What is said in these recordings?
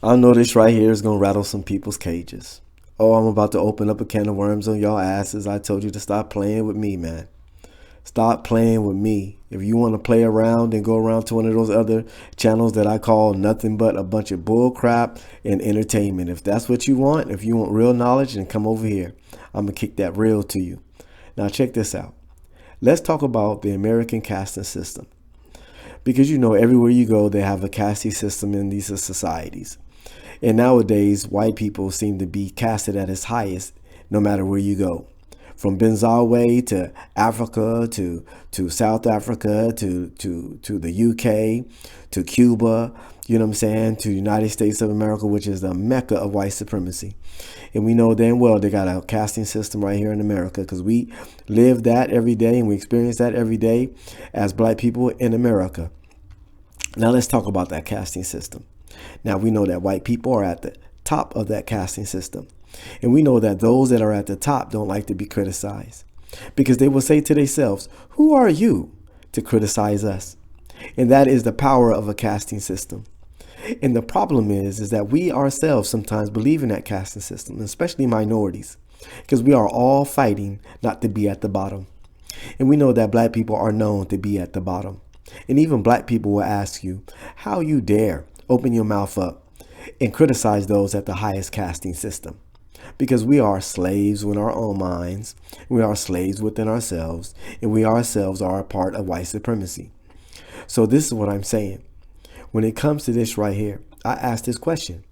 I know this right here is going to rattle some people's cages. Oh, I'm about to open up a can of worms on y'all asses. I told you to stop playing with me, man. Stop playing with me. If you want to play around and go around to one of those other channels that I call nothing but a bunch of bull crap and entertainment. If that's what you want, if you want real knowledge, then come over here. I'm going to kick that real to you. Now check this out. Let's talk about the American casting system. Because everywhere you go, they have a casting system in these societies. And nowadays, white people seem to be casted at its highest no matter where you go. From Benzawe to Africa to South Africa to the UK to Cuba, you know what I'm saying, to the United States of America, which is the mecca of white supremacy. And we know damn well they got a casting system right here in America because we live that every day and we experience that every day as black people in America. Now let's talk about that casting system. Now we know that white people are at the top of that casting system. And we know that those that are at the top don't like to be criticized because they will say to themselves, who are you to criticize us? And that is the power of a casting system. And the problem is that we ourselves sometimes believe in that casting system, especially minorities, because we are all fighting not to be at the bottom. And we know that black people are known to be at the bottom. And even black people will ask you, how you dare open your mouth up and criticize those at the highest casting system? Because we are slaves in our own minds, we are slaves within ourselves, and we ourselves are a part of white supremacy. So this is what I'm saying. When it comes to this right here, I ask this question.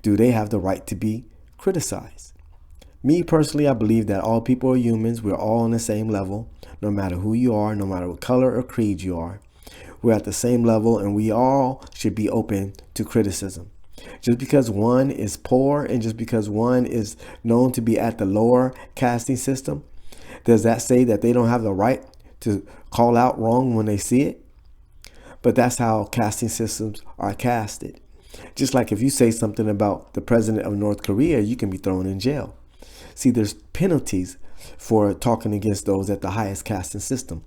Do they have the right to be criticized? Me personally, I believe that all people are humans. We're all on the same level, no matter who you are, no matter what color or creed you are. We're at the same level and we all should be open to criticism. Just because one is poor and just because one is known to be at the lower casting system, does that say that they don't have the right to call out wrong when they see it? But that's how casting systems are casted. Just like if you say something about the president of North Korea, you can be thrown in jail. See, there's penalties for talking against those at the highest casting system.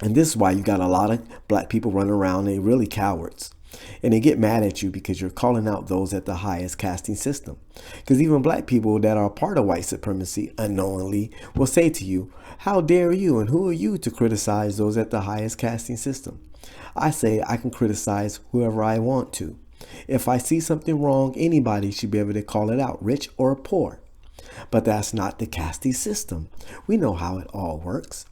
And this is why you got a lot of black people running around. They're really cowards. And they get mad at you because you're calling out those at the highest casting system. Because even black people that are part of white supremacy unknowingly will say to you, how dare you and who are you to criticize those at the highest casting system? I say I can criticize whoever I want to. If I see something wrong, anybody should be able to call it out, rich or poor. But that's not the casting system. We know how it all works.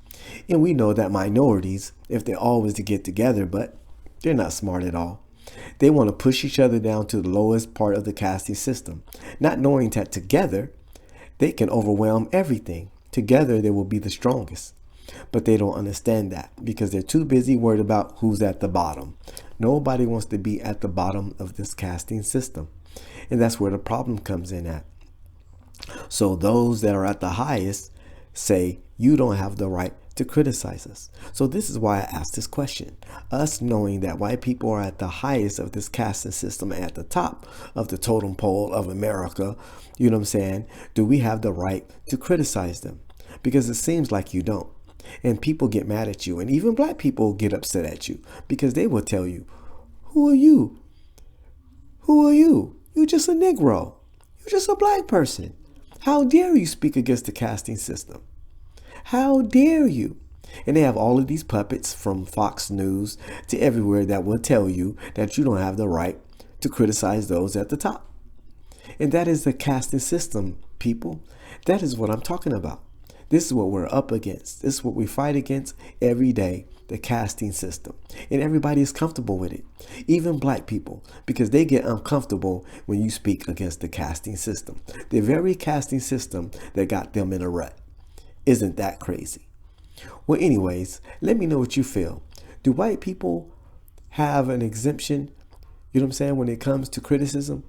And we know that minorities, if they always to get together, but they're not smart at all. They want to push each other down to the lowest part of the casting system, not knowing that together they can overwhelm everything. Together they will be the strongest. But they don't understand that because they're too busy worried about who's at the bottom. Nobody wants to be at the bottom of this casting system. And that's where the problem comes in at. So those that are at the highest say you don't have the right to criticize us. So this is why I asked this question. Us knowing that white people are at the highest of this casting system, at the top of the totem pole of America, you know what I'm saying? Do we have the right to criticize them? Because it seems like you don't. And people get mad at you. And even black people get upset at you because they will tell you, who are you? Who are you? You're just a Negro. You're just a black person. How dare you speak against the casting system? How dare you? And they have all of these puppets from Fox News to everywhere that will tell you that you don't have the right to criticize those at the top. And that is the casting system, people. That is what I'm talking about. This is what we're up against. This is what we fight against every day, the casting system. And everybody is comfortable with it, even black people, because they get uncomfortable when you speak against the casting system. The very casting system that got them in a rut. Isn't that crazy? Well, anyways, let me know what you feel. Do white people have an exemption, you know what I'm saying, when it comes to criticism?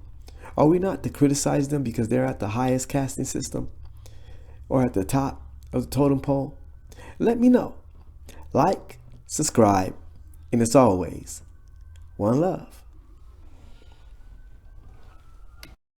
Are we not to criticize them because they're at the highest casting system or at the top of the totem pole? Let me know. Like, subscribe, and as always, one love.